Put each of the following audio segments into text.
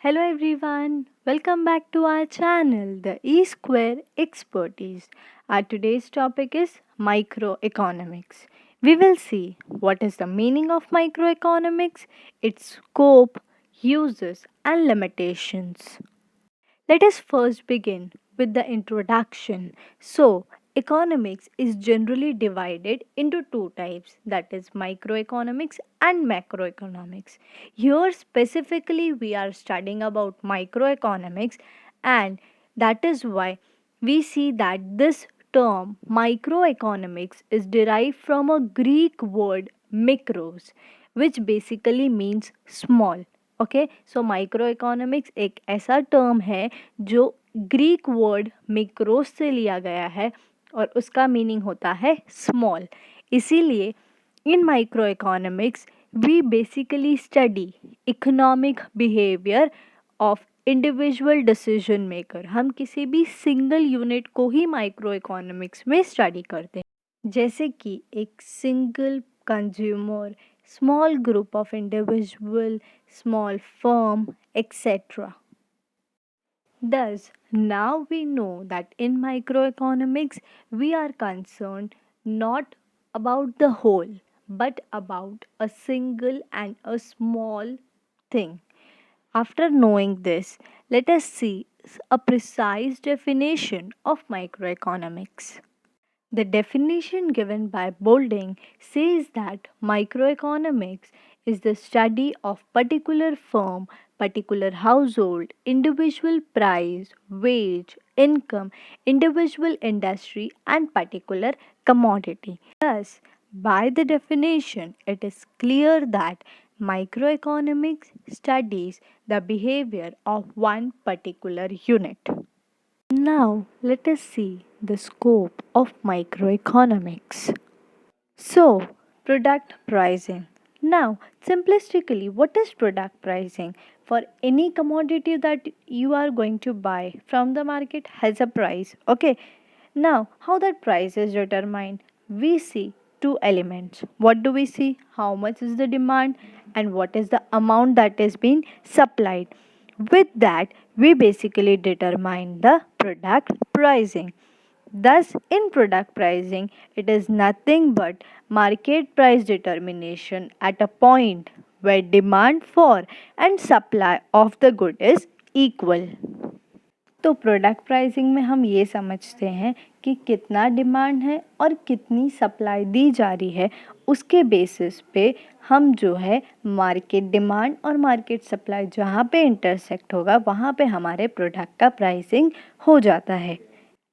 Hello everyone, welcome back to our channel, the E Square Expertise. Our today's topic is microeconomics. We will see what is the meaning of microeconomics, its scope, uses, and limitations. Let us first begin with the introduction. So, economics is generally divided into two types, that is microeconomics and macroeconomics. Here specifically we are studying about microeconomics, and that is why we see that this term microeconomics is derived from a Greek word mikros, which basically means small. Okay so micro economics एक ऐसा term है जो Greek word मिक्रोस से लिया गया है और उसका मीनिंग होता है स्मॉल. इसीलिए in microeconomics we basically study economic behaviour of individual decision maker. हम किसी भी सिंगल यूनिट को ही माइक्रो इकोनॉमिक्स में स्टडी करते हैं, जैसे कि एक single consumer, small group of individual, small firm, etc. Thus, now we know that in microeconomics we are concerned not about the whole but about a single and a small thing. After knowing this, let us see a precise definition of microeconomics. The definition given by Boulding says that microeconomics is the study of particular firm, particular household, individual price, wage, income, individual industry, and particular commodity. Thus, by the definition, it is clear that microeconomics studies the behavior of one particular unit. Now, let us see the scope of microeconomics. So, product pricing. Now, simplistically, what is product pricing? For any commodity that you are going to buy from the market has a price. Okay. Now, how that price is determined? We see two elements. What do we see? How much is the demand and what is the amount that is being supplied. With that, we basically determine the product pricing. Thus, in product pricing, it is nothing but market price determination at a point where demand for and supply of the good is equal. तो product pricing में हम ये समझते हैं कि कितना demand है और कितनी सप्लाई दी जा रही है, उसके बेसिस पे हम जो है मार्केट डिमांड और मार्केट सप्लाई जहाँ पे इंटरसेक्ट होगा वहाँ पे हमारे प्रोडक्ट का प्राइसिंग हो जाता है.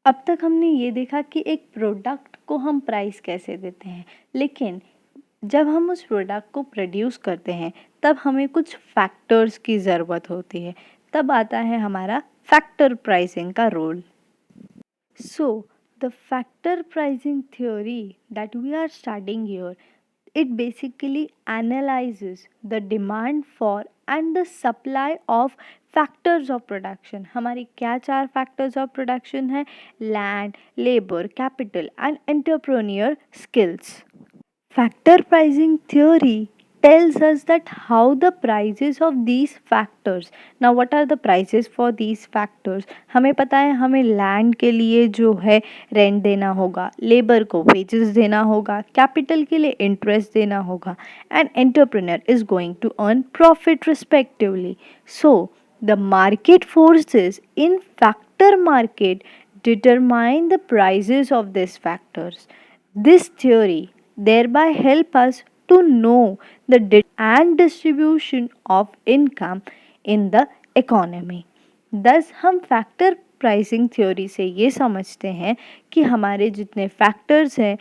अब तक हमने ये देखा कि एक प्रोडक्ट को हम प्राइस कैसे देते हैं, लेकिन जब हम उस प्रोडक्ट को प्रोड्यूस करते हैं तब हमें कुछ फैक्टर्स की ज़रूरत होती है. तब आता है हमारा फैक्टर प्राइसिंग का role. So the factor pricing theory that we are studying here, it basically analyzes the demand for and the supply of factors of production. हमारी क्या चार factors of production है? Land, labor, capital and entrepreneur skills. Factor pricing theory tells us that how the prices of these factors. Now what are the prices for these factors? हमें पता है हमें land के लिए जो है रेंट देना होगा, लेबर को वेजेस देना होगा, कैपिटल के लिए इंटरेस्ट देना होगा, and entrepreneur is going to earn profit respectively. So the market forces in factor market determine the prices of these factors. This theory thereby help us to know the and distribution of income in the economy. Thus हम factor pricing theory से ये समझते हैं कि हमारे जितने factors हैं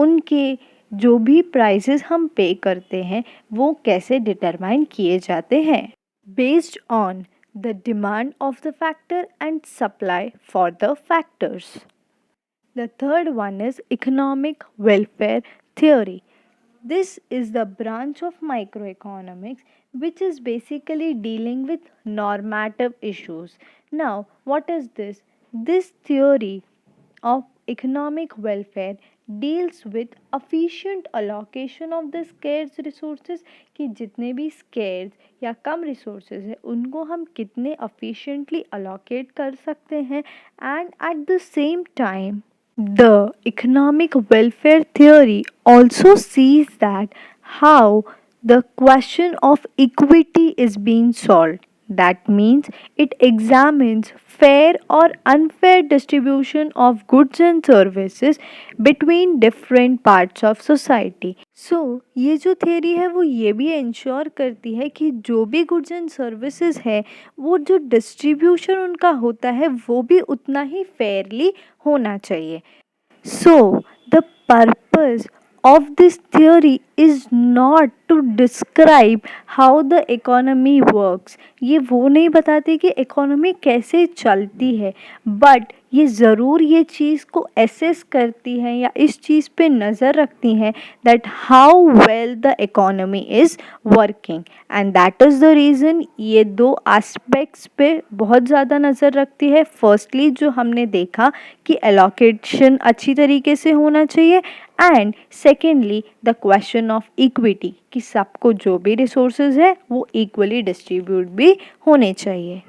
उनके जो भी प्राइसेस हम पे करते हैं वो कैसे डिटरमाइन किए जाते हैं based on the demand of the factor and supply for the factors. The third one is economic welfare theory. This is the branch of microeconomics which is basically dealing with normative issues. Now, what is this? This theory of economic welfare deals with efficient allocation of the scarce resources, कि जितने भी scarce या कम resources है उनको हम कितने efficiently allocate कर सकते हैं, and at the same time the economic welfare theory also sees that how the question of equity is being solved. That means it examines fair or unfair distribution of goods and services between different parts of society. So, ये जो theory है वो ये भी ensure करती है कि जो भी goods and services है वो जो distribution उनका होता है वो भी उतना ही fairly होना चाहिए. So, the purpose of this theory is not to describe how the economy works. ये वो नहीं बताते कि economy कैसे चलती है, but ये ज़रूर ये चीज़ को assess करती है या इस चीज़ पे नज़र रखती है that how well the economy is working, and that is the reason ये दो aspects पे बहुत ज़्यादा नज़र रखती है. Firstly जो हमने देखा कि allocation अच्छी तरीके से होना चाहिए, and secondly the question of equity कि सबको जो भी रिसोर्सेज है वो इक्वली डिस्ट्रीब्यूट भी होने चाहिए.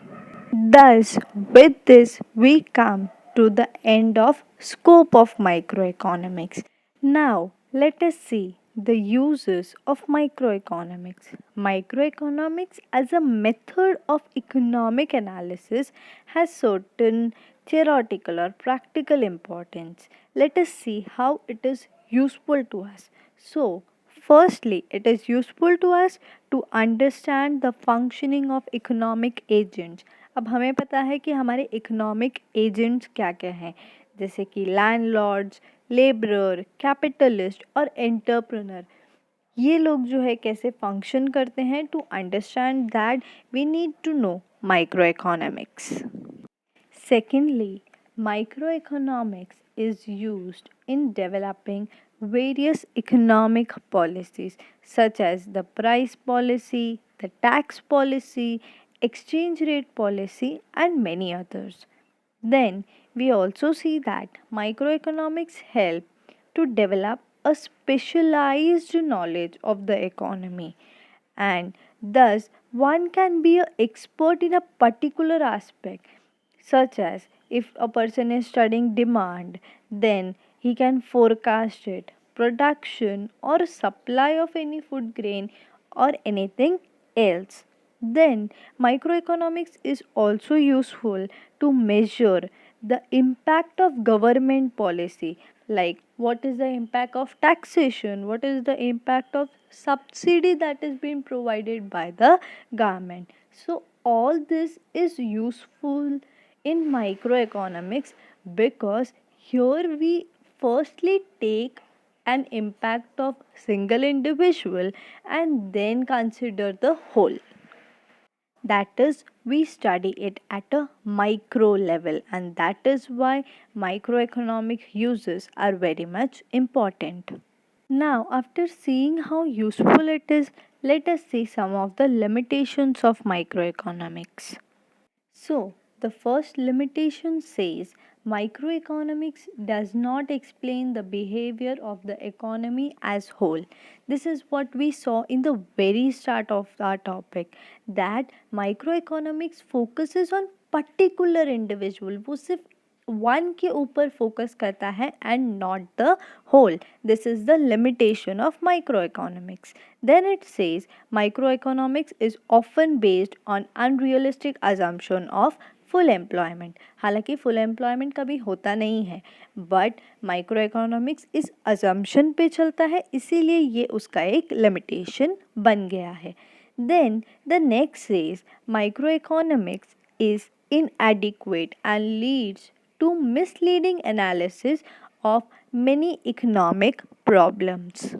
Thus, with this, we come to the end of scope of microeconomics. Now, let us see the uses of microeconomics. Microeconomics as a method of economic analysis has certain theoretical or practical importance. Let us see how it is useful to us. So, firstly, it is useful to us to understand the functioning of economic agents. अब हमें पता है कि हमारे economic agents क्या क्या हैं, जैसे कि लैंडलॉर्ड्स, लेबरर, कैपिटलिस्ट और एंटरप्रेन्योर. ये लोग जो है कैसे फंक्शन करते हैं. To understand that we need to know microeconomics. Secondly, microeconomics is used in developing various economic policies such as the price policy, the tax policy, exchange rate policy, and many others. Then we also see that microeconomics help to develop a specialized knowledge of the economy, and thus one can be an expert in a particular aspect, such as if a person is studying demand, then he can forecast it, production or supply of any food grain or anything else. Then microeconomics is also useful to measure the impact of government policy, like what is the impact of taxation, what is the impact of subsidy that is being provided by the government. So all this is useful in microeconomics because here we firstly take an impact of single individual and then consider the whole. That is, we study it at a micro level, and that is why microeconomic uses are very much important. Now, after seeing how useful it is, let us see some of the limitations of microeconomics. So, the first limitation says microeconomics does not explain the behavior of the economy as whole. This is what we saw in the very start of our topic, that microeconomics focuses on particular individual. वो सिर्फ one के ऊपर focus करता है and not the whole. This is the limitation of microeconomics. Then it says microeconomics is often based on unrealistic assumption of full employment. हालांकि full employment कभी होता नहीं है, बट माइक्रो इकोनॉमिक्स इस assumption पे चलता है, इसीलिए ये उसका एक लिमिटेशन बन गया है. Then the next says microeconomics is inadequate and leads to misleading analysis of many economic problems.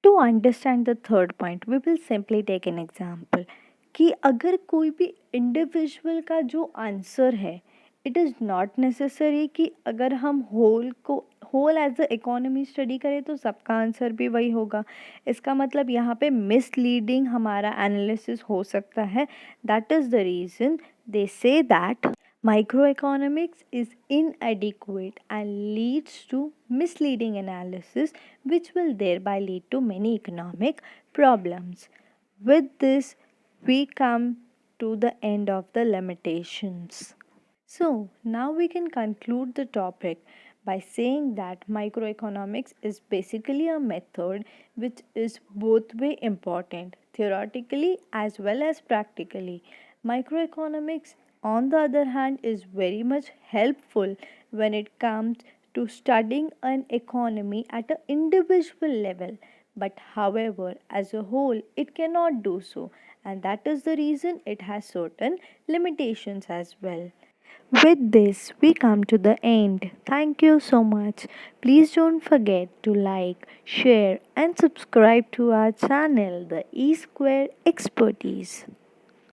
To understand the third point, we will simply take an example कि अगर कोई भी इंडिविजुअल का जो आंसर है, इट इज़ नॉट नेसेसरी कि अगर हम whole as a economy study करें तो सबका आंसर भी वही होगा. इसका मतलब यहाँ पे मिसलीडिंग हमारा एनालिसिस हो सकता है. That is the reason they say that Microeconomics is inadequate and leads to misleading analysis, which will thereby lead to many economic problems. With this, we come to the end of the limitations. So, now we can conclude the topic by saying that microeconomics is basically a method which is both way important, theoretically as well as practically. Microeconomics, on the other hand, is very much helpful when it comes to studying an economy at an individual level. But, however, as a whole, it cannot do so, and that is the reason it has certain limitations as well. With this, we come to the end. Thank you so much. Please don't forget to like, share, and subscribe to our channel, The E Square Expertise.